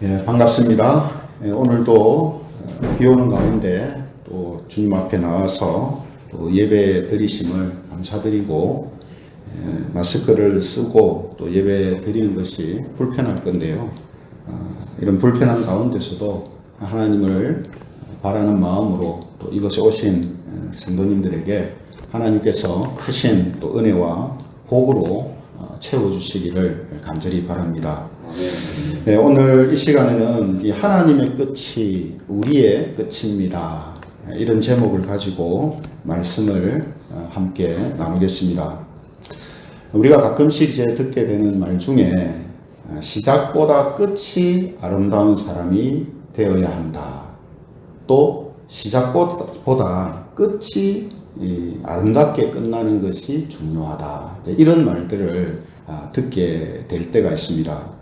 반갑습니다. 오늘도 비 오는 가운데 또 주님 앞에 나와서 또 예배 드리심을 감사드리고 마스크를 쓰고 또 예배 드리는 것이 불편할 건데요. 이런 불편한 가운데서도 하나님을 바라는 마음으로 또 이곳에 오신 성도님들에게 하나님께서 크신 또 은혜와 복으로 채워주시기를 간절히 바랍니다. 네, 오늘 이 시간에는 이 하나님의 끝이 우리의 끝입니다. 이런 제목을 가지고 말씀을 함께 나누겠습니다. 우리가 가끔씩 이제 듣게 되는 말 중에 시작보다 끝이 아름다운 사람이 되어야 한다. 또 시작보다 끝이 아름답게 끝나는 것이 중요하다. 이런 말들을 듣게 될 때가 있습니다.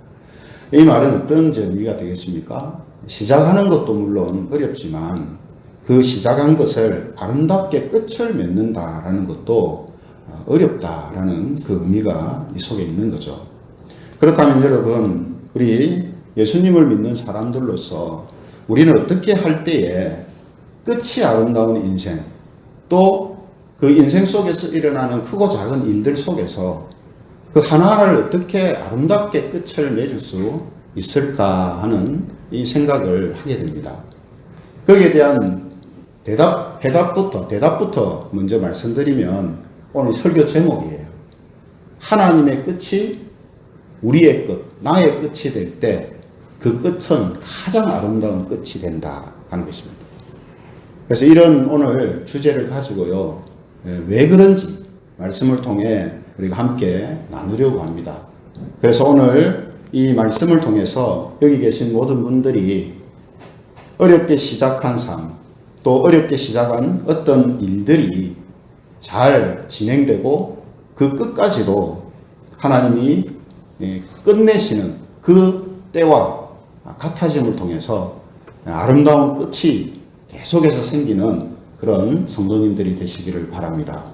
이 말은 어떤 의미가 되겠습니까? 시작하는 것도 물론 어렵지만 그 시작한 것을 아름답게 끝을 맺는다라는 것도 어렵다라는 그 의미가 이 속에 있는 거죠. 그렇다면 여러분, 우리 예수님을 믿는 사람들로서 우리는 어떻게 할 때에 끝이 아름다운 인생, 또 그 인생 속에서 일어나는 크고 작은 일들 속에서 그 하나하나를 어떻게 아름답게 끝을 맺을 수 있을까 하는 이 생각을 하게 됩니다. 거기에 대한 대답부터 먼저 말씀드리면 오늘 설교 제목이에요. 하나님의 끝이 우리의 끝, 나의 끝이 될 때 그 끝은 가장 아름다운 끝이 된다 하는 것입니다. 그래서 이런 오늘 주제를 가지고요. 왜 그런지 말씀을 통해 우리가 함께 나누려고 합니다. 그래서 오늘 이 말씀을 통해서 여기 계신 모든 분들이 어렵게 시작한 삶, 또 어렵게 시작한 어떤 일들이 잘 진행되고 그 끝까지도 하나님이 끝내시는 그 때와 같아짐을 통해서 아름다운 끝이 계속해서 생기는 그런 성도님들이 되시기를 바랍니다.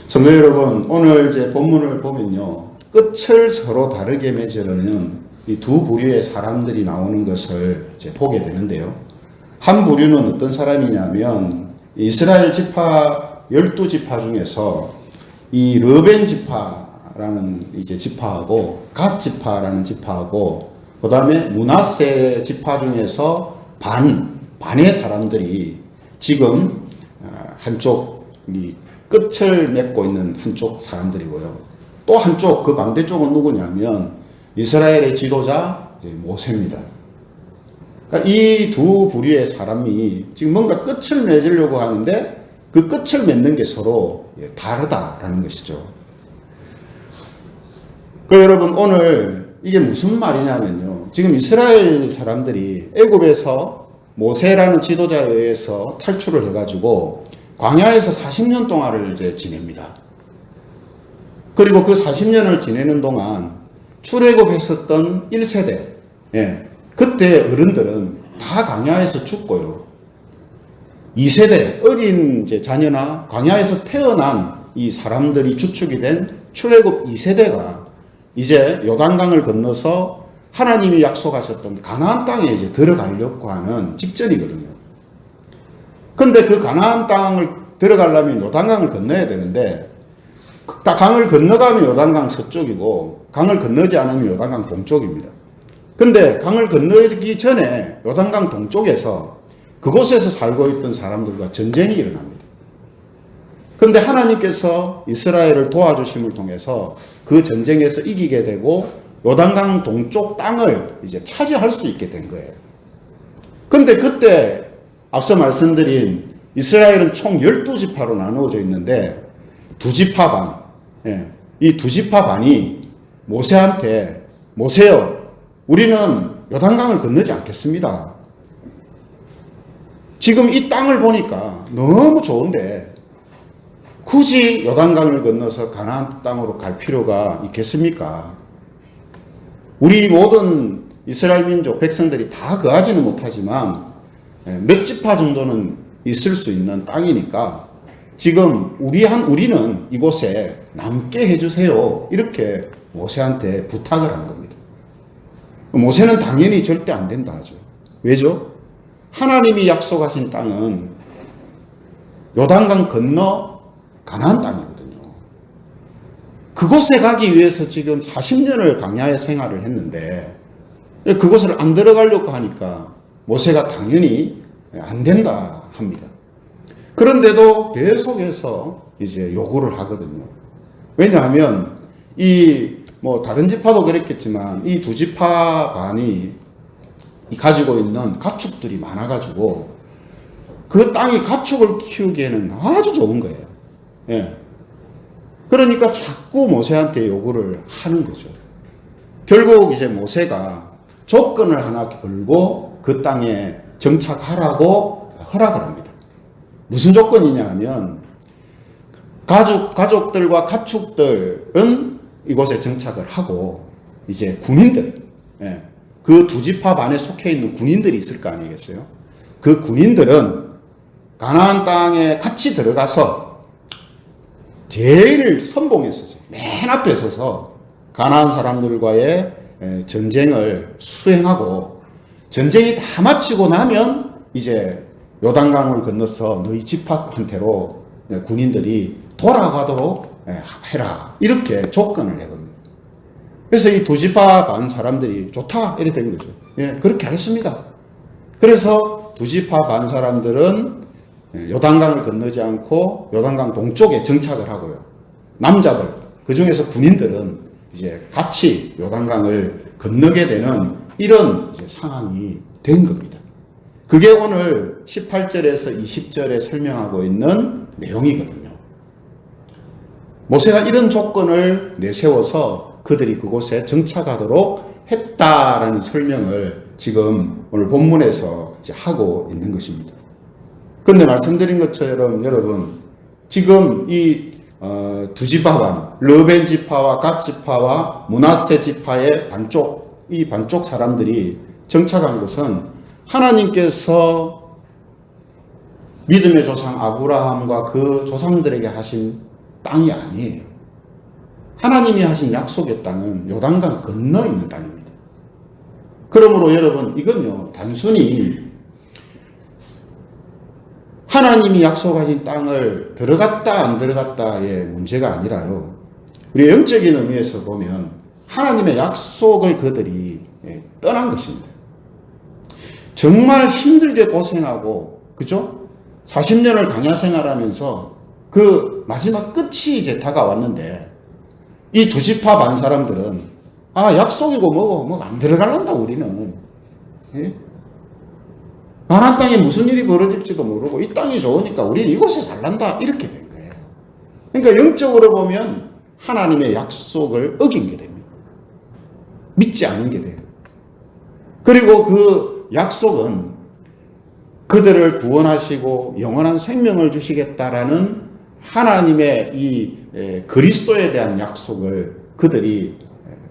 성도 여러분, 오늘 이제 본문을 보면요, 끝을 서로 다르게 맺으려는 이 두 부류의 사람들이 나오는 것을 이제 보게 되는데요. 한 부류는 어떤 사람이냐면 이스라엘 지파 12지파 중에서 이 르벤 지파라는 이제 지파하고 갓 지파라는 지파하고 그다음에 므낫세 지파 중에서 반의 사람들이 지금 한쪽 이 끝을 맺고 있는 한쪽 사람들이고요. 또 한쪽 그 반대쪽은 누구냐면 이스라엘의 지도자 모세입니다. 그러니까 이 두 부류의 사람이 지금 뭔가 끝을 맺으려고 하는데 그 끝을 맺는 게 서로 다르다라는 것이죠. 여러분, 오늘 이게 무슨 말이냐면요. 지금 이스라엘 사람들이 애굽에서 모세라는 지도자에 의해서 탈출을 해가지고 광야에서 40년 동안을 이제 지냅니다. 그리고 그 40년을 지내는 동안 출애굽했었던 1세대, 그때 어른들은 다 광야에서 죽고요. 2세대, 어린 이제 자녀나 광야에서 태어난 이 사람들이 주축이 된 출애굽 2세대가 이제 요단강을 건너서 하나님이 약속하셨던 가나안 땅에 이제 들어가려고 하는 직전이거든요. 근데 그 가나안 땅을 들어가려면 요단강을 건너야 되는데 강을 건너가면 요단강 서쪽이고 강을 건너지 않으면 요단강 동쪽입니다. 근데 강을 건너기 전에 요단강 동쪽에서 그곳에서 살고 있던 사람들과 전쟁이 일어납니다. 근데 하나님께서 이스라엘을 도와주심을 통해서 그 전쟁에서 이기게 되고 요단강 동쪽 땅을 이제 차지할 수 있게 된 거예요. 근데 그때 앞서 말씀드린 이스라엘은 총 12지파로 나누어져 있는데 두 지파 반, 이 두 지파 반이 모세한테 모세여, 우리는 요단강을 건너지 않겠습니다. 지금 이 땅을 보니까 너무 좋은데 굳이 요단강을 건너서 가나안 땅으로 갈 필요가 있겠습니까? 우리 모든 이스라엘 민족 백성들이 다 거하지는 못하지만 몇 지파 정도는 있을 수 있는 땅이니까 지금 우리는 이곳에 남게 해주세요. 이렇게 모세한테 부탁을 한 겁니다. 모세는 당연히 절대 안 된다 하죠. 왜죠? 하나님이 약속하신 땅은 요단강 건너 가나안 땅이거든요. 그곳에 가기 위해서 지금 40년을 광야에 생활을 했는데 그곳을 안 들어가려고 하니까 모세가 당연히 안 된다 합니다. 그런데도 계속해서 이제 요구를 하거든요. 왜냐하면 다른 지파도 그랬겠지만 이 두 지파 반이 가지고 있는 가축들이 많아가지고 그 땅이 가축을 키우기에는 아주 좋은 거예요. 예. 그러니까 자꾸 모세한테 요구를 하는 거죠. 결국 이제 모세가 조건을 하나 걸고 그 땅에 정착하라고 허락을 합니다. 무슨 조건이냐 하면 가족들과 가축들은 이곳에 정착을 하고 이제 군인들, 그 두 지파 반에 속해 있는 군인들이 있을 거 아니겠어요? 그 군인들은 가나안 땅에 같이 들어가서 제일 선봉에 서서 맨 앞에 서서 가나안 사람들과의 전쟁을 수행하고 전쟁이 다 마치고 나면 이제 요단강을 건너서 너희 지파한테로 군인들이 돌아가도록 해라. 이렇게 조건을 내거든요. 그래서 이 두 지파 반 사람들이 좋다. 이렇게 된 거죠. 예, 그렇게 하겠습니다. 그래서 두 지파 반 사람들은 요단강을 건너지 않고 요단강 동쪽에 정착을 하고요. 남자들, 그 중에서 군인들은 이제 같이 요단강을 건너게 되는 이런 이제 상황이 된 겁니다. 그게 오늘 18절에서 20절에 설명하고 있는 내용이거든요. 모세가 이런 조건을 내세워서 그들이 그곳에 정착하도록 했다라는 설명을 지금 오늘 본문에서 이제 하고 있는 것입니다. 그런데 말씀드린 것처럼 여러분, 지금 이 두 지파반, 르벤 지파와 갓 지파와 므낫세 지파의 이 반쪽 사람들이 정착한 곳은 하나님께서 믿음의 조상 아브라함과 그 조상들에게 하신 땅이 아니에요. 하나님이 하신 약속의 땅은 요단강 건너 있는 땅입니다. 그러므로 여러분, 이건요, 단순히 하나님이 약속하신 땅을 들어갔다 안 들어갔다의 문제가 아니라요. 우리 영적인 의미에서 보면 하나님의 약속을 그들이 떠난 것입니다. 정말 힘들게 고생하고, 그죠? 40년을 광야 생활하면서 그 마지막 끝이 이제 다가왔는데, 이 두 지파 반 사람들은, 약속이고 뭐고, 안 들어갈란다, 우리는. 예? 가나안 땅에 무슨 일이 벌어질지도 모르고, 이 땅이 좋으니까 우리는 이곳에 살란다. 이렇게 된 거예요. 그러니까 영적으로 보면 하나님의 약속을 어긴 게 됩니다. 믿지 않은 게 돼요. 그리고 그 약속은 그들을 구원하시고 영원한 생명을 주시겠다라는 하나님의 이 그리스도에 대한 약속을 그들이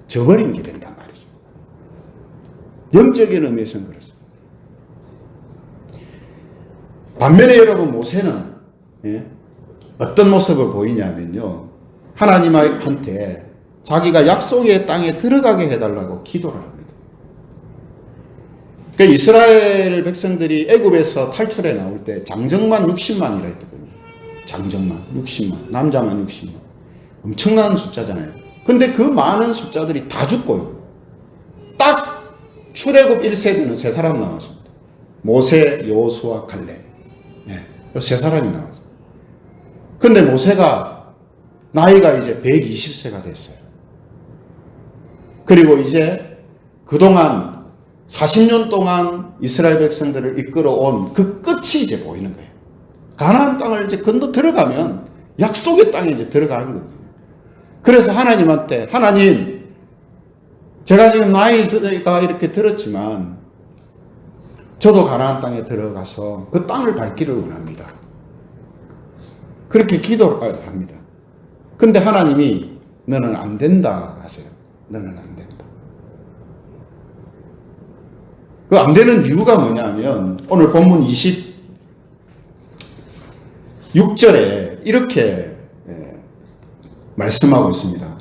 저버린 게 된단 말이죠. 영적인 의미에서는 그렇습니다. 반면에 여러분, 모세는 어떤 모습을 보이냐면요, 하나님한테 자기가 약속의 땅에 들어가게 해달라고 기도를 합니다. 그러니까 이스라엘 백성들이 애굽에서 탈출해 나올 때 장정만 60만이라 했거든요. 장정만 60만, 남자만 60만. 엄청난 숫자잖아요. 근데 그 많은 숫자들이 다 죽고요. 딱 출애굽 1세대는 세 사람 남았습니다. 모세, 여호수아, 갈렙. 세 사람이 남았습니다. 근데 모세가 나이가 이제 120세가 됐어요. 그리고 이제 그동안 40년 동안 이스라엘 백성들을 이끌어온 그 끝이 이제 보이는 거예요. 가나안 땅을 이제 건너 들어가면 약속의 땅에 이제 들어가는 거거든요. 그래서 하나님한테, 하나님, 제가 지금 나이가 이렇게 들었지만 저도 가나안 땅에 들어가서 그 땅을 밟기를 원합니다. 그렇게 기도를 합니다. 근데 하나님이 너는 안 된다 하세요. 너는 안 된다. 그 안 되는 이유가 뭐냐면 오늘 본문 26절에 이렇게 말씀하고 있습니다.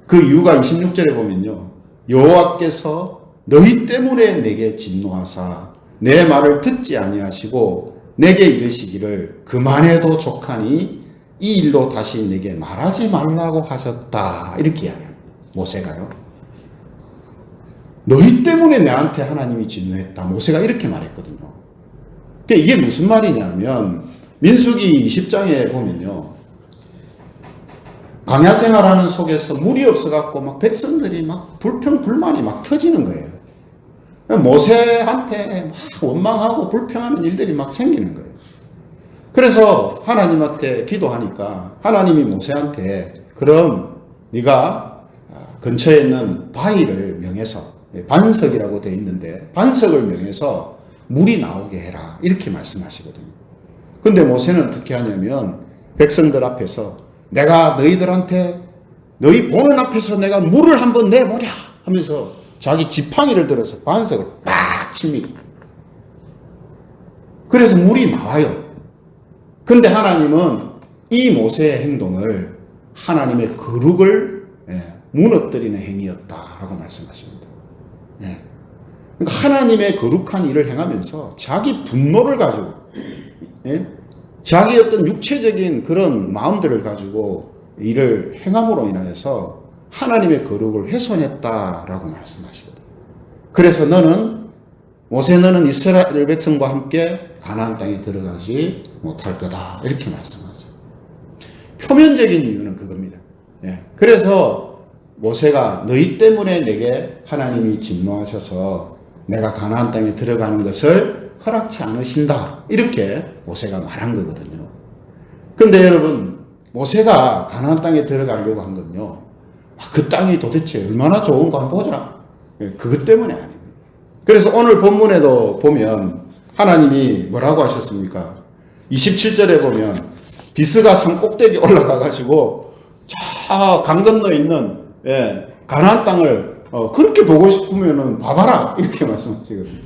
그 이유가 26절에 보면요, 여호와께서 너희 때문에 내게 진노하사 내 말을 듣지 아니하시고 내게 이르시기를 그만해도 족하니 이 일로 다시 내게 말하지 말라고 하셨다. 이렇게 이야기합니다. 모세가요. 너희 때문에 내한테 하나님이 진노했다. 모세가 이렇게 말했거든요. 그러니까 이게 무슨 말이냐면 민수기 20장에 보면요. 광야 생활하는 속에서 물이 없어갖고 막 백성들이 막 불평불만이 막 터지는 거예요. 모세한테 막 원망하고 불평하는 일들이 막 생기는 거예요. 그래서 하나님한테 기도하니까 하나님이 모세한테 그럼 네가 근처에 있는 바위를 명해서 반석이라고 되어 있는데 반석을 명해서 물이 나오게 해라 이렇게 말씀하시거든요. 근데 모세는 어떻게 하냐면 백성들 앞에서 내가 너희들한테 너희 보는 앞에서 내가 물을 한번 내보랴 하면서 자기 지팡이를 들어서 반석을 빡 칩니다. 그래서 물이 나와요. 근데 하나님은 이 모세의 행동을 하나님의 거룩을 무너뜨리는 행위였다라고 말씀하십니다. 그러니까 하나님의 거룩한 일을 행하면서 자기 분노를 가지고 자기 어떤 육체적인 그런 마음들을 가지고 일을 행함으로 인하여서 하나님의 거룩을 훼손했다라고 말씀하시거든요. 그래서 모세 너는 이스라엘 백성과 함께 가나안 땅에 들어가지 못할 거다 이렇게 말씀하세요. 표면적인 이유는 그겁니다. 그래서 모세가 너희 때문에 내게 하나님이 진노하셔서 내가 가나안 땅에 들어가는 것을 허락치 않으신다 이렇게 모세가 말한 거거든요. 근데 여러분 모세가 가나안 땅에 들어가려고 한 건요. 그 땅이 도대체 얼마나 좋은가 한번 보자. 그것 때문에 아닙니다. 그래서 오늘 본문에도 보면 하나님이 뭐라고 하셨습니까? 27절에 보면 비스가 산 꼭대기 올라가 가지고 저 강 건너에 있는 가나안 땅을 그렇게 보고 싶으면은 봐봐라 이렇게 말씀하시거든요.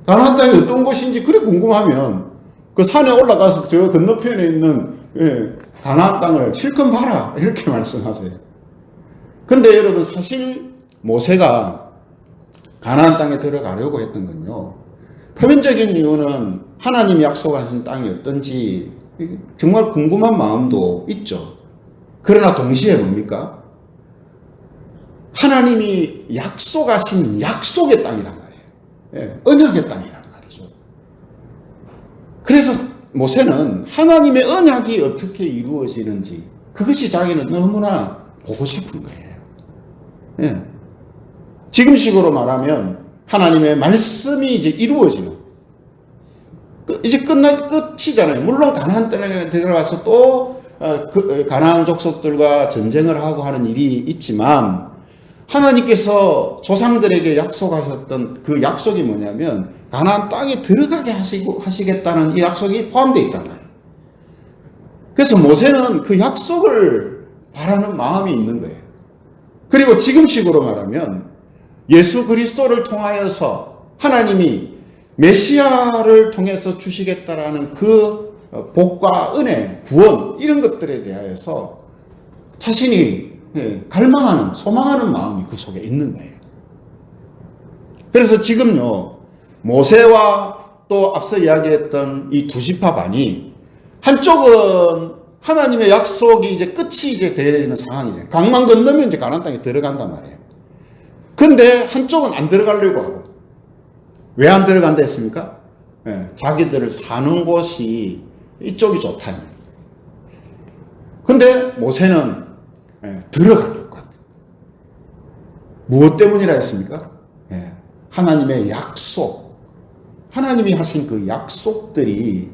가나안 땅이 어떤 곳인지 그래 궁금하면 그 산에 올라가서 저 건너편에 있는 가나안 땅을 실컷 봐라 이렇게 말씀하세요. 근데 여러분 사실 모세가 가나안 땅에 들어가려고 했던 건요. 표면적인 이유는 하나님이 약속하신 땅이 어떤지 정말 궁금한 마음도 있죠. 그러나 동시에 뭡니까? 하나님이 약속하신 약속의 땅이란 말이에요. 언약의 땅이란 말이죠. 그래서 모세는 하나님의 언약이 어떻게 이루어지는지 그것이 자기는 너무나 보고 싶은 거예요. 지금식으로 말하면 하나님의 말씀이 이제 이루어지는 이제 끝이잖아요. 물론 가나안 땅에 들어가서 또 가나안 족속들과 전쟁을 하고 하는 일이 있지만 하나님께서 조상들에게 약속하셨던 그 약속이 뭐냐면 가나안 땅에 들어가게 하시겠다는 이 약속이 포함되어 있단 말이에요. 그래서 모세는 그 약속을 바라는 마음이 있는 거예요. 그리고 지금식으로 말하면 예수 그리스도를 통하여서 하나님이 메시아를 통해서 주시겠다라는 그 복과 은혜, 구원 이런 것들에 대하여서 자신이 갈망하는, 소망하는 마음이 그 속에 있는 거예요. 그래서 지금요 모세와 또 앞서 이야기했던 이 두 지파반이 한쪽은 하나님의 약속이 이제 끝이 이제 되는 상황이죠. 강만 건너면 이제 가나안 땅에 들어간단 말이에요. 근데 한쪽은 안 들어가려고 하고. 왜 안 들어간다 했습니까? 자기들을 사는 곳이 이쪽이 좋다. 근데 모세는 들어가려고 합니다. 무엇 때문이라 했습니까? 하나님의 약속. 하나님이 하신 그 약속들이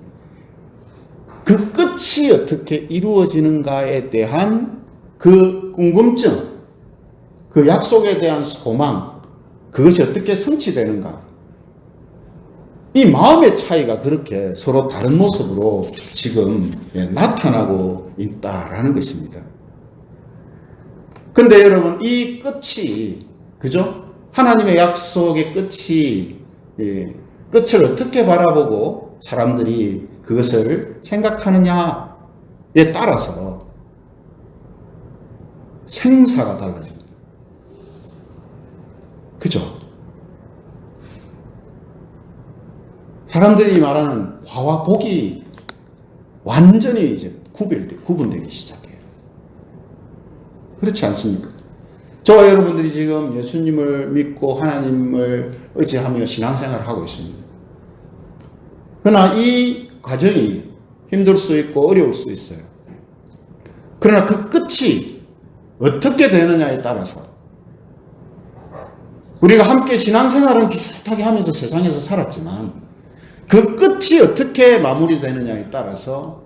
그 끝이 어떻게 이루어지는가에 대한 그 궁금증, 그 약속에 대한 소망, 그것이 어떻게 성취되는가. 이 마음의 차이가 그렇게 서로 다른 모습으로 지금 나타나고 있다라는 것입니다. 근데 여러분, 이 끝이, 그죠? 하나님의 약속의 끝이, 끝을 어떻게 바라보고 사람들이 그것을 생각하느냐에 따라서 생사가 달라집니다. 그죠? 사람들이 말하는 화와 복이 완전히 이제 구분되기 시작해요. 그렇지 않습니까? 저와 여러분들이 지금 예수님을 믿고 하나님을 의지하며 신앙생활을 하고 있습니다. 그러나 이 과정이 힘들 수 있고 어려울 수 있어요. 그러나 그 끝이 어떻게 되느냐에 따라서 우리가 함께 신앙생활은 비슷하게 하면서 세상에서 살았지만 그 끝이 어떻게 마무리되느냐에 따라서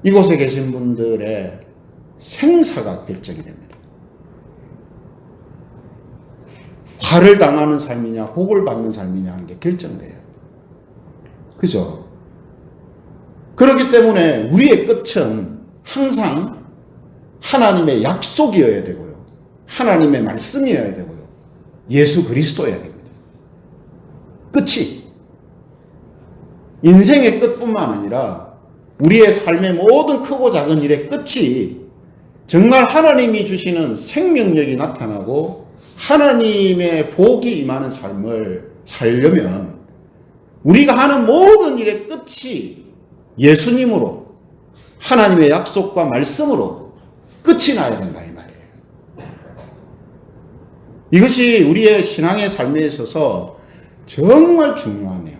이곳에 계신 분들의 생사가 결정이 됩니다. 화를 당하는 삶이냐 복을 받는 삶이냐 하는 게 결정돼요. 그죠? 그렇기 때문에 우리의 끝은 항상 하나님의 약속이어야 되고요. 하나님의 말씀이어야 되고요. 예수 그리스도여야 됩니다. 끝이. 인생의 끝뿐만 아니라 우리의 삶의 모든 크고 작은 일의 끝이 정말 하나님이 주시는 생명력이 나타나고 하나님의 복이 임하는 삶을 살려면 우리가 하는 모든 일의 끝이 예수님으로 하나님의 약속과 말씀으로 끝이 나야 된다 이 말이에요. 이것이 우리의 신앙의 삶에 있어서 정말 중요한 내용입니다.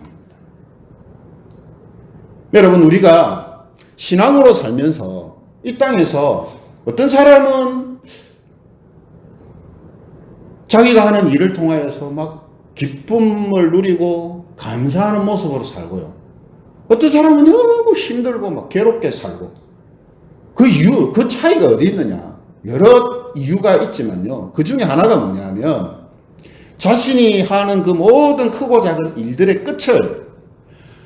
여러분, 우리가 신앙으로 살면서 이 땅에서 어떤 사람은 자기가 하는 일을 통하여서 막 기쁨을 누리고 감사하는 모습으로 살고요. 어떤 사람은 너무 힘들고 막 괴롭게 살고. 그 이유, 그 차이가 어디 있느냐? 여러 이유가 있지만요. 그 중에 하나가 뭐냐면 자신이 하는 그 모든 크고 작은 일들의 끝을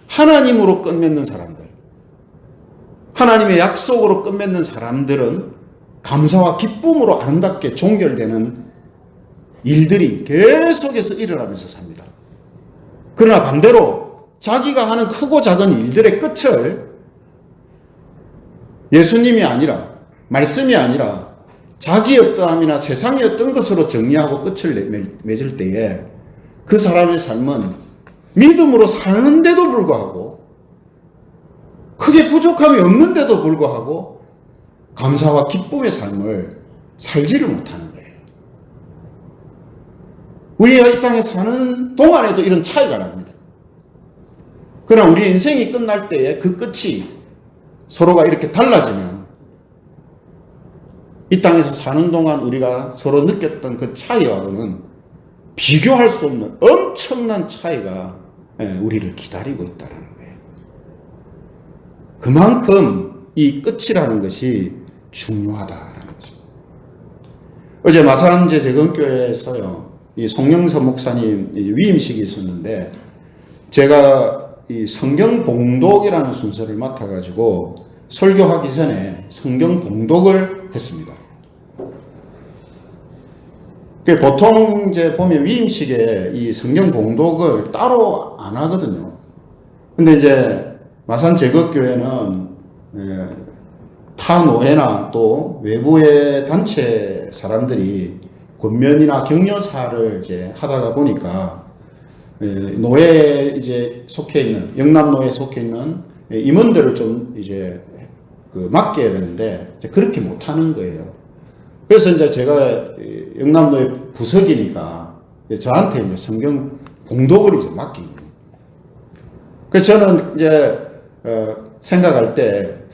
하나님으로 끝맺는 사람들, 하나님의 약속으로 끝맺는 사람들은 감사와 기쁨으로 아름답게 종결되는 일들이 계속해서 일어나면서 삽니다. 그러나 반대로 자기가 하는 크고 작은 일들의 끝을 예수님이 아니라, 말씀이 아니라 자기의 어떠함이나 세상의 어떤 것으로 정리하고 끝을 맺을 때에 그 사람의 삶은 믿음으로 사는데도 불구하고 크게 부족함이 없는데도 불구하고 감사와 기쁨의 삶을 살지를 못하는 거예요. 우리가 이 땅에 사는 동안에도 이런 차이가 납니다. 그러나 우리 인생이 끝날 때에 그 끝이 서로가 이렇게 달라지면 이 땅에서 사는 동안 우리가 서로 느꼈던 그 차이와는 비교할 수 없는 엄청난 차이가 우리를 기다리고 있다는 거예요. 그만큼 이 끝이라는 것이 중요하다라는 거죠. 어제 마산제 재건교회에서요, 이 송영선 목사님 위임식이 있었는데 제가 이 성경 봉독이라는 순서를 맡아가지고 설교하기 전에 성경 봉독을 했습니다. 보통 이제 보면 위임식에 이 성경 봉독을 따로 안 하거든요. 근데 이제 마산 제거교회는 타 노회나 또 외부의 단체 사람들이 권면이나 격려사를 이제 하다가 보니까 노회에 이제 속해 있는, 영남노회에 속해 있는 임원들을 좀 이제 맡겨야 되는데 이제 그렇게 못하는 거예요. 그래서 이제 제가 영남노회 부석이니까 저한테 이제 성경 봉독을 이제 맡긴 거예요. 그래서 저는 이제 생각할 때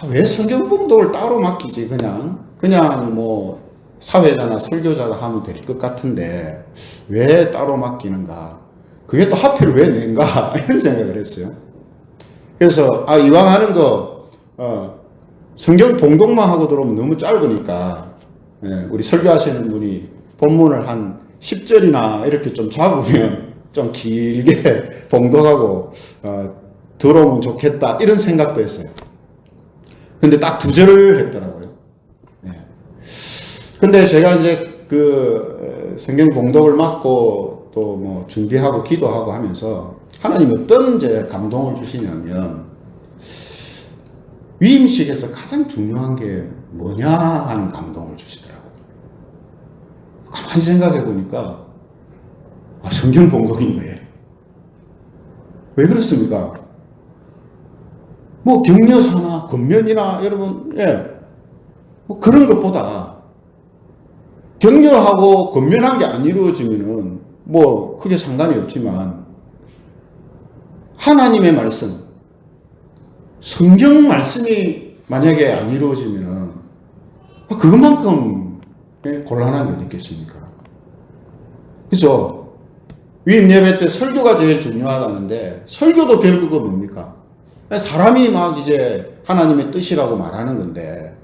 왜 성경 봉독을 따로 맡기지? 그냥 뭐 사회자나 설교자가 하면 될 것 같은데 왜 따로 맡기는가? 그게 또 하필 왜 내인가? 이런 생각을 했어요. 그래서 이왕 하는 거 성경 봉독만 하고 들어오면 너무 짧으니까 우리 설교하시는 분이 본문을 한 10절이나 이렇게 좀 잡으면 좀 길게 봉독하고 들어오면 좋겠다 이런 생각도 했어요. 근데 딱 2절을 했더라고요. 근데 제가 이제 그 성경 봉독을 맡고 또 뭐 준비하고 기도하고 하면서 하나님 어떤 이제 감동을 주시냐면 위임식에서 가장 중요한 게 뭐냐 하는 감동을 주시더라고요. 가만히 생각해 보니까 성경 봉독인 거예요. 왜 그렇습니까? 뭐 격려사나 권면이나 여러분, 뭐 그런 것보다 격려하고 권면한 게 안 이루어지면은 뭐 크게 상관이 없지만 하나님의 말씀, 성경 말씀이 만약에 안 이루어지면은 그것만큼 곤란한 게 어디 있겠습니까? 그죠? 위임 예배 때 설교가 제일 중요하다는데 설교도 결국은 뭡니까? 사람이 막 이제 하나님의 뜻이라고 말하는 건데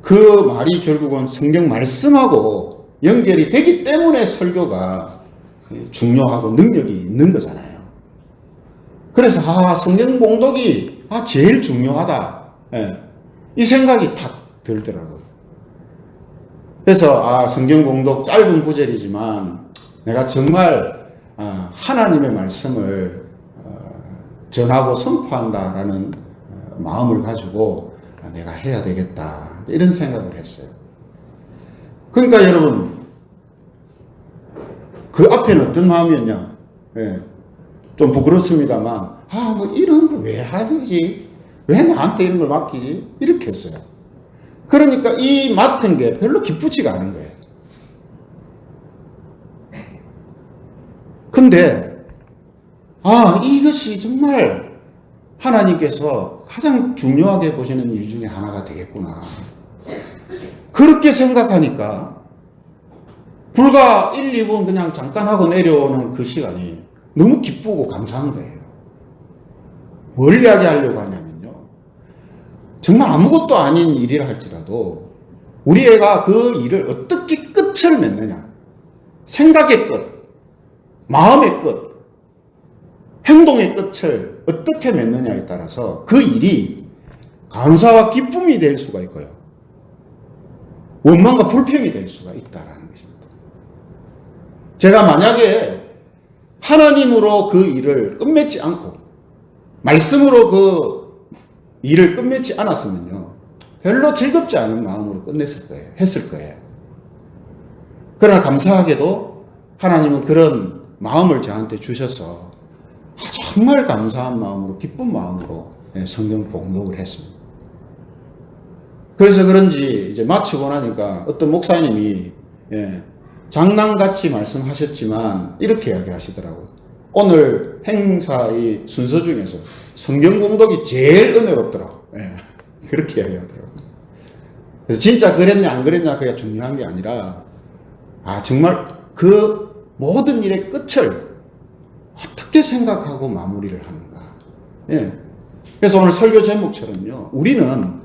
그 말이 결국은 성경 말씀하고 연결이 되기 때문에 설교가 중요하고 능력이 있는 거잖아요. 그래서 성경 봉독이 제일 중요하다. 이 생각이 탁 들더라고요. 그래서 성경 봉독 짧은 구절이지만 내가 정말 하나님의 말씀을 전하고 선포한다라는 마음을 가지고 내가 해야 되겠다 이런 생각을 했어요. 그러니까 여러분 그 앞에는 어떤 마음이었냐? 좀 부끄럽습니다만 뭐 이런 걸 왜 하지? 왜 나한테 이런 걸 맡기지? 이렇게 했어요. 그러니까 이 맡은 게 별로 기쁘지가 않은 거예요. 근데 이것이 정말 하나님께서 가장 중요하게 보시는 일 중에 하나가 되겠구나. 그렇게 생각하니까 불과 1, 2분 그냥 잠깐 하고 내려오는 그 시간이 너무 기쁘고 감사한 거예요. 뭘 이야기하려고 하냐면요. 정말 아무것도 아닌 일이라 할지라도 우리 애가 그 일을 어떻게 끝을 맺느냐. 생각의 끝, 마음의 끝, 행동의 끝을 어떻게 맺느냐에 따라서 그 일이 감사와 기쁨이 될 수가 있고요. 원망과 불평이 될 수가 있다라는 것입니다. 제가 만약에 하나님으로 그 일을 끝맺지 않고 말씀으로 그 일을 끝맺지 않았으면요. 별로 즐겁지 않은 마음으로 끝냈을 거예요. 했을 거예요. 그러나 감사하게도 하나님은 그런 마음을 저한테 주셔서 정말 감사한 마음으로 기쁜 마음으로 성경 봉독을 했습니다. 그래서 그런지 이제 마치고 나니까 어떤 목사님이 장난같이 말씀하셨지만 이렇게 이야기하시더라고요. 오늘 행사의 순서 중에서 성경 봉독이 제일 은혜롭더라고요. 그렇게 이야기하더라고요. 그래서 진짜 그랬냐 안 그랬냐 그게 중요한 게 아니라 정말 그 모든 일의 끝을 어떻게 생각하고 마무리를 하는가. 그래서 오늘 설교 제목처럼요. 우리는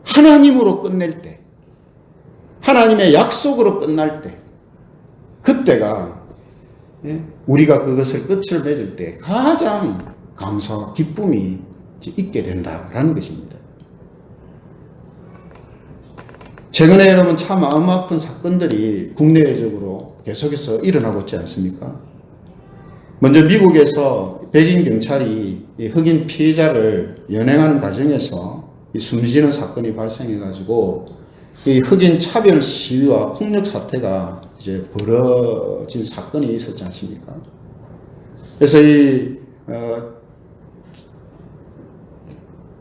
하나님으로 끝낼 때, 하나님의 약속으로 끝날 때, 그때가 우리가 그것을 끝을 맺을 때 가장 감사와 기쁨이 있게 된다라는 것입니다. 최근에 여러분 참 마음 아픈 사건들이 국내적으로 계속해서 일어나고 있지 않습니까? 먼저 미국에서 백인 경찰이 흑인 피해자를 연행하는 과정에서 숨지는 사건이 발생해가지고 이 흑인 차별 시위와 폭력 사태가 이제 벌어진 사건이 있었지 않습니까? 그래서 이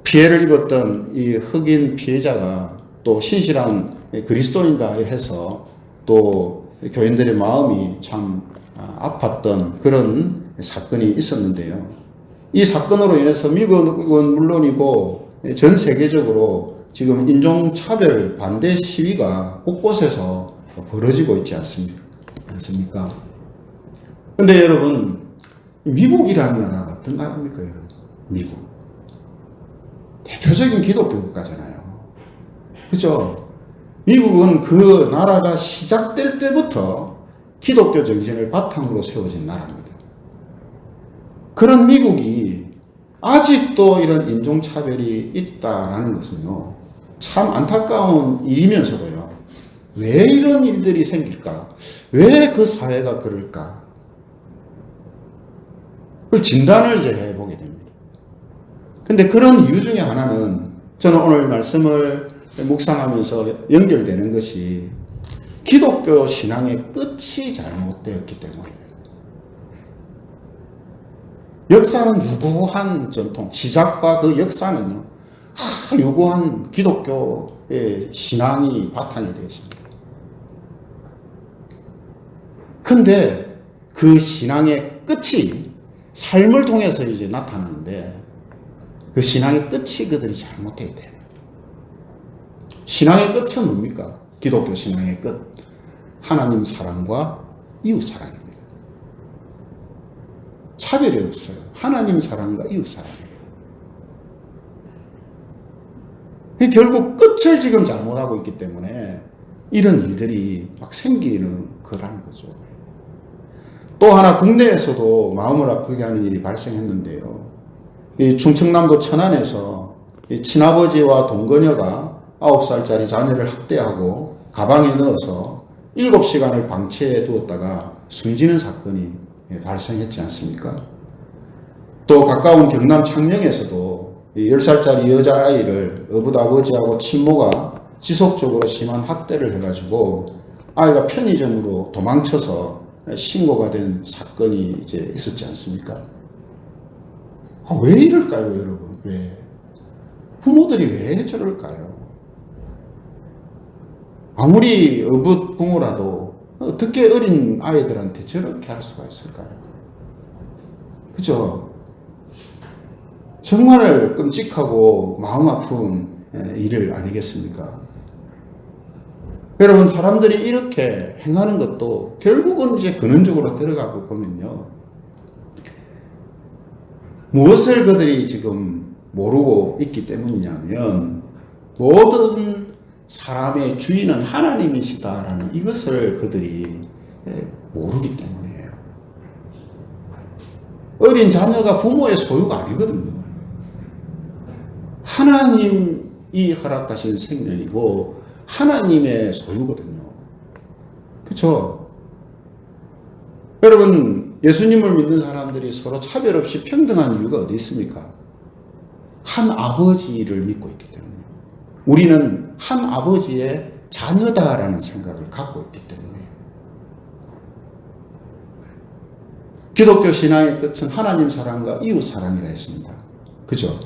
피해를 입었던 이 흑인 피해자가 또 신실한 그리스도인다 해서 또 교인들의 마음이 참 아팠던 그런 사건이 있었는데요. 이 사건으로 인해서 미국은 물론이고 전 세계적으로 지금 인종차별 반대 시위가 곳곳에서 벌어지고 있지 않습니까? 그런데 여러분, 미국이라는 나라가 어떤 나라입니까, 여러분? 미국. 대표적인 기독교 국가잖아요. 그죠? 미국은 그 나라가 시작될 때부터 기독교 정신을 바탕으로 세워진 나라입니다. 그런 미국이 아직도 이런 인종차별이 있다라는 것은요, 참 안타까운 일이면서도요, 왜 이런 일들이 생길까? 왜 그 사회가 그럴까? 그걸 진단을 이제 해보게 됩니다. 근데 그런 이유 중에 하나는 저는 오늘 말씀을 묵상하면서 연결되는 것이 기독교 신앙의 끝이 잘못되었기 때문에 역사는 유구한 전통, 시작과 그 역사는요, 유구한 기독교의 신앙이 바탕이 되어 있습니다. 근데 그 신앙의 끝이 삶을 통해서 이제 나타나는데 그 신앙의 끝이 그들이 잘못되어 있대요. 신앙의 끝은 뭡니까? 기독교 신앙의 끝. 하나님 사랑과 이웃 사랑입니다. 차별이 없어요. 하나님 사랑과 이웃 사랑이에요. 결국 끝을 지금 잘못하고 있기 때문에 이런 일들이 막 생기는 거라는 거죠. 또 하나 국내에서도 마음을 아프게 하는 일이 발생했는데요. 이 충청남도 천안에서 이 친아버지와 동거녀가 9살짜리 자녀를 학대하고 가방에 넣어서 7시간을 방치해 두었다가 숨지는 사건이 발생했지 않습니까? 또 가까운 경남 창녕에서도 10살짜리 여자아이를 어부아버지하고 친모가 지속적으로 심한 학대를 해가지고 아이가 편의점으로 도망쳐서 신고가 된 사건이 이제 있었지 않습니까? 왜 이럴까요, 여러분? 왜? 부모들이 왜 저럴까요? 아무리 어붓 부모라도 어떻게 어린 아이들한테 저렇게 할 수가 있을까요? 그죠? 정말 끔찍하고 마음 아픈 일을 아니겠습니까? 여러분, 사람들이 이렇게 행하는 것도 결국은 이제 근원적으로 들어가고 보면요. 무엇을 그들이 지금 모르고 있기 때문이냐면 모든 사람의 주인은 하나님이시다라는 이것을 그들이 모르기 때문이에요. 어린 자녀가 부모의 소유가 아니거든요. 하나님이 허락하신 생명이고 하나님의 소유거든요. 그렇죠? 여러분, 예수님을 믿는 사람들이 서로 차별 없이 평등한 이유가 어디 있습니까? 한 아버지를 믿고 있기 때문에. 우리는 한 아버지의 자녀다라는 생각을 갖고 있기 때문에. 기독교 신앙의 끝은 하나님 사랑과 이웃 사랑이라 했습니다. 그죠?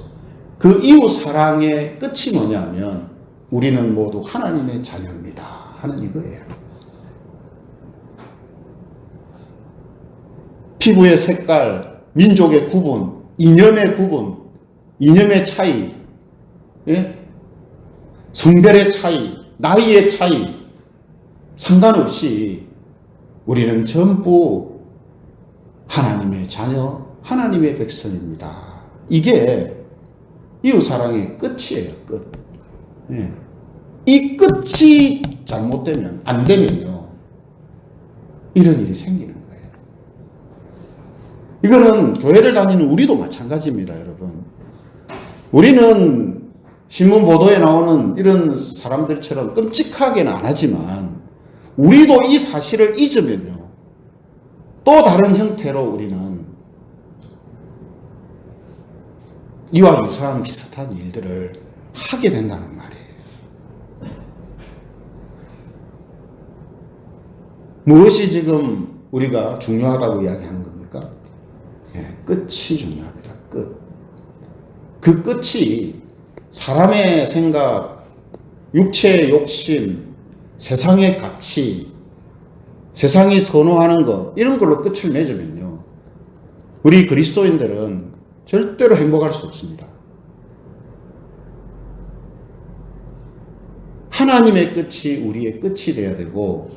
그 이웃 사랑의 끝이 뭐냐면 우리는 모두 하나님의 자녀입니다 하는 이거예요. 피부의 색깔, 민족의 구분, 이념의 구분, 이념의 차이, 예? 성별의 차이, 나이의 차이 상관없이 우리는 전부 하나님의 자녀, 하나님의 백성입니다. 이게 이웃사랑의 끝이에요. 끝. 예. 이 끝이 잘못되면, 안 되면요, 이런 일이 생기는 거예요. 이거는 교회를 다니는 우리도 마찬가지입니다, 여러분. 우리는 신문 보도에 나오는 이런 사람들처럼 끔찍하게는 안 하지만 우리도 이 사실을 잊으면요, 또 다른 형태로 우리는 이와 유사한 비슷한 일들을 하게 된다는 말이에요. 무엇이 지금 우리가 중요하다고 이야기하는 겁니까? 예, 끝이 중요합니다. 끝. 그 끝이 사람의 생각, 육체의 욕심, 세상의 가치, 세상이 선호하는 것, 이런 걸로 끝을 맺으면요, 우리 그리스도인들은 절대로 행복할 수 없습니다. 하나님의 끝이 우리의 끝이 되어야 되고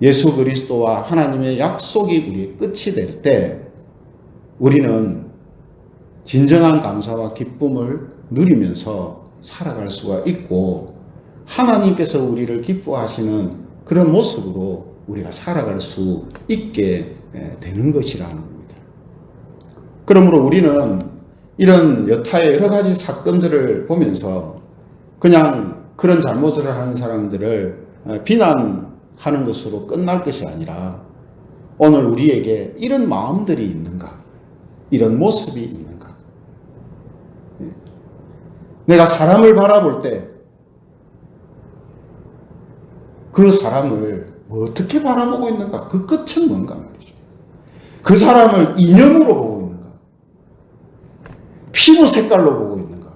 예수 그리스도와 하나님의 약속이 우리의 끝이 될 때 우리는 진정한 감사와 기쁨을 누리면서 살아갈 수가 있고 하나님께서 우리를 기뻐하시는 그런 모습으로 우리가 살아갈 수 있게 되는 것이라는 겁니다. 그러므로 우리는 이런 여타의 여러 가지 사건들을 보면서 그냥 그런 잘못을 하는 사람들을 비난하는 것으로 끝날 것이 아니라 오늘 우리에게 이런 마음들이 있는가, 이런 모습이 있는가. 내가 사람을 바라볼 때 그 사람을 어떻게 바라보고 있는가? 그 끝은 뭔가 말이죠. 그 사람을 이념으로 보고 있는가? 피부 색깔로 보고 있는가?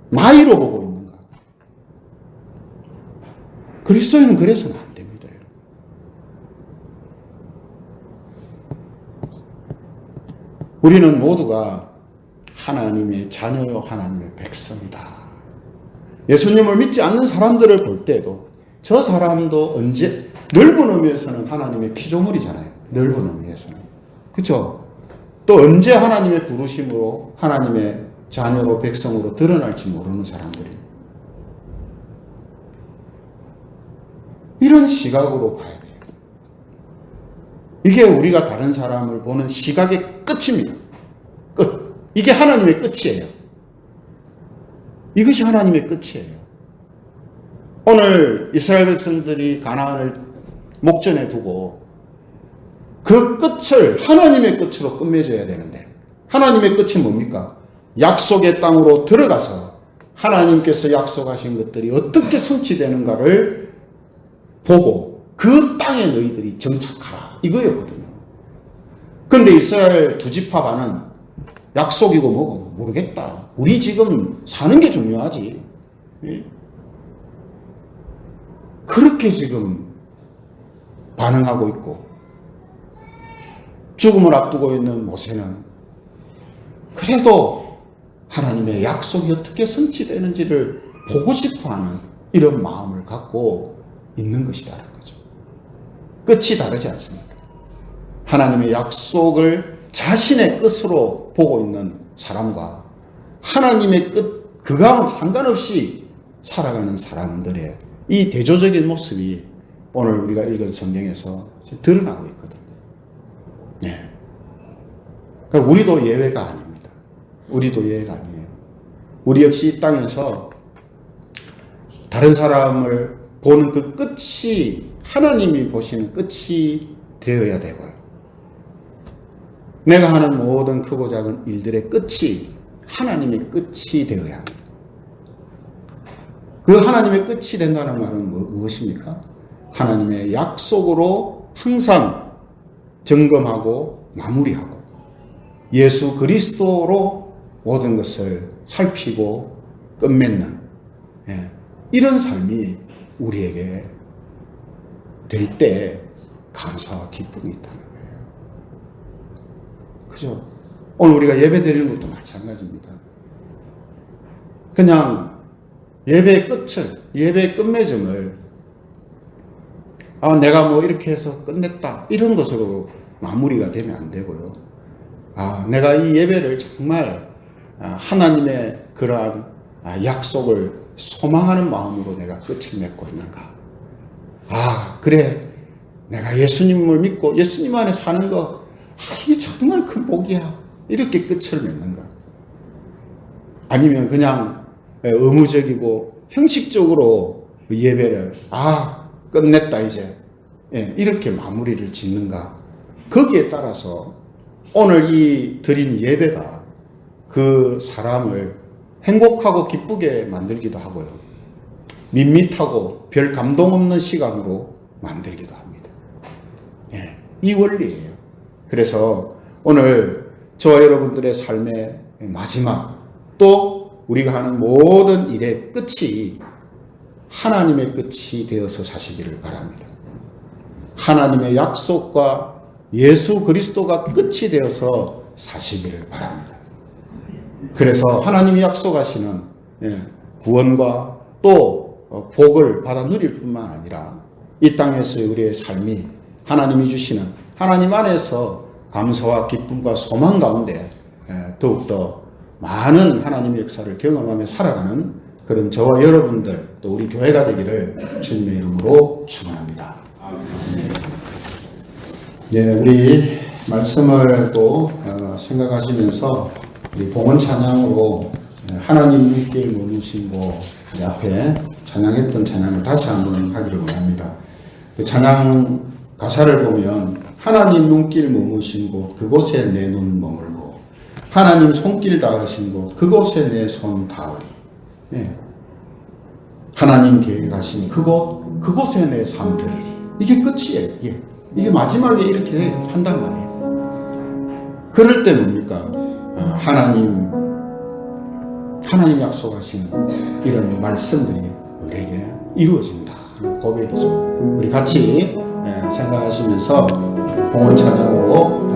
나이로 보고 있는가? 그리스도인은 그래서는 안 됩니다. 우리는 모두가 하나님의 자녀요, 하나님의 백성이다. 예수님을 믿지 않는 사람들을 볼 때도 저 사람도 언제 넓은 의미에서는 하나님의 피조물이잖아요. 넓은 의미에서는. 그렇죠? 또 언제 하나님의 부르심으로 하나님의 자녀로 백성으로 드러날지 모르는 사람들이 이런 시각으로 봐야 돼요. 이게 우리가 다른 사람을 보는 시각의 끝입니다. 끝. 이게 하나님의 끝이에요. 이것이 하나님의 끝이에요. 오늘 이스라엘 백성들이 가나안을 목전에 두고 그 끝을 하나님의 끝으로 끝맺어야 되는데 하나님의 끝이 뭡니까? 약속의 땅으로 들어가서 하나님께서 약속하신 것들이 어떻게 성취되는가를 보고 그 땅에 너희들이 정착하라 이거였거든요. 그런데 이스라엘 두 지파 반은 약속이고 뭐고 모르겠다. 우리 지금 사는 게 중요하지. 그렇게 지금 반응하고 있고 죽음을 앞두고 있는 모세는 그래도 하나님의 약속이 어떻게 성취되는지를 보고 싶어하는 이런 마음을 갖고 있는 것이다라는 거죠. 끝이 다르지 않습니까? 하나님의 약속을 자신의 끝으로 보고 있는 사람과 하나님의 끝, 그거하고 상관없이 살아가는 사람들의 이 대조적인 모습이 오늘 우리가 읽은 성경에서 드러나고 있거든요. 네. 그러니까 우리도 예외가 아닙니다. 우리도 예외가 아니에요. 우리 역시 이 땅에서 다른 사람을 보는 그 끝이 하나님이 보시는 끝이 되어야 되고요. 내가 하는 모든 크고 작은 일들의 끝이 하나님의 끝이 되어야 합니다. 그 하나님의 끝이 된다는 말은 무엇입니까? 하나님의 약속으로 항상 점검하고 마무리하고 예수 그리스도로 모든 것을 살피고 끝맺는 이런 삶이 우리에게 될 때 감사와 기쁨이 있다는 거예요. 그죠? 오늘 우리가 예배 드리는 것도 마찬가지입니다. 그냥 예배의 끝을, 예배의 끝맺음을 내가 뭐 이렇게 해서 끝냈다 이런 것으로 마무리가 되면 안 되고요. 내가 이 예배를 정말 하나님의 그러한 약속을 소망하는 마음으로 내가 끝을 맺고 있는가. 그래 내가 예수님을 믿고 예수님 안에 사는 거 이게 정말 큰 복이야. 이렇게 끝을 맺는가. 아니면 그냥 의무적이고 형식적으로 예배를 끝냈다 이제 이렇게 마무리를 짓는가. 거기에 따라서 오늘 이 드린 예배가 그 사람을 행복하고 기쁘게 만들기도 하고요. 밋밋하고 별 감동 없는 시간으로 만들기도 합니다. 이 원리예요. 그래서 오늘 저와 여러분들의 삶의 마지막 또 우리가 하는 모든 일의 끝이 하나님의 끝이 되어서 사시기를 바랍니다. 하나님의 약속과 예수 그리스도가 끝이 되어서 사시기를 바랍니다. 그래서 하나님이 약속하시는 구원과 또 복을 받아 누릴 뿐만 아니라 이 땅에서의 우리의 삶이 하나님이 주시는 하나님 안에서 감사와 기쁨과 소망 가운데 더욱더 많은 하나님의 역사를 경험하며 살아가는 그런 저와 여러분들 또 우리 교회가 되기를 주님의 이름으로 축원합니다. 우리 말씀을 또 생각하시면서 우리 봉헌 찬양으로 하나님 눈길 머무신 곳 앞에 찬양했던 찬양을 다시 한번 하기를 원합니다. 그 찬양 가사를 보면 하나님 눈길 머무신 곳 그곳에 내 눈 머물고 하나님 손길 닿으신 곳 그곳에 내 손 닿으리. 하나님 계획하신 그곳 그곳에 내 삶 드리리. 이게 끝이에요. 이게 마지막에 이렇게 한단 말이에요. 그럴 때 뭡니까? 하나님 약속하시는 이런 말씀들이 우리에게 이루어진다 하는 고백이죠. 우리 같이 생각하시면서 봉헌 찬양으로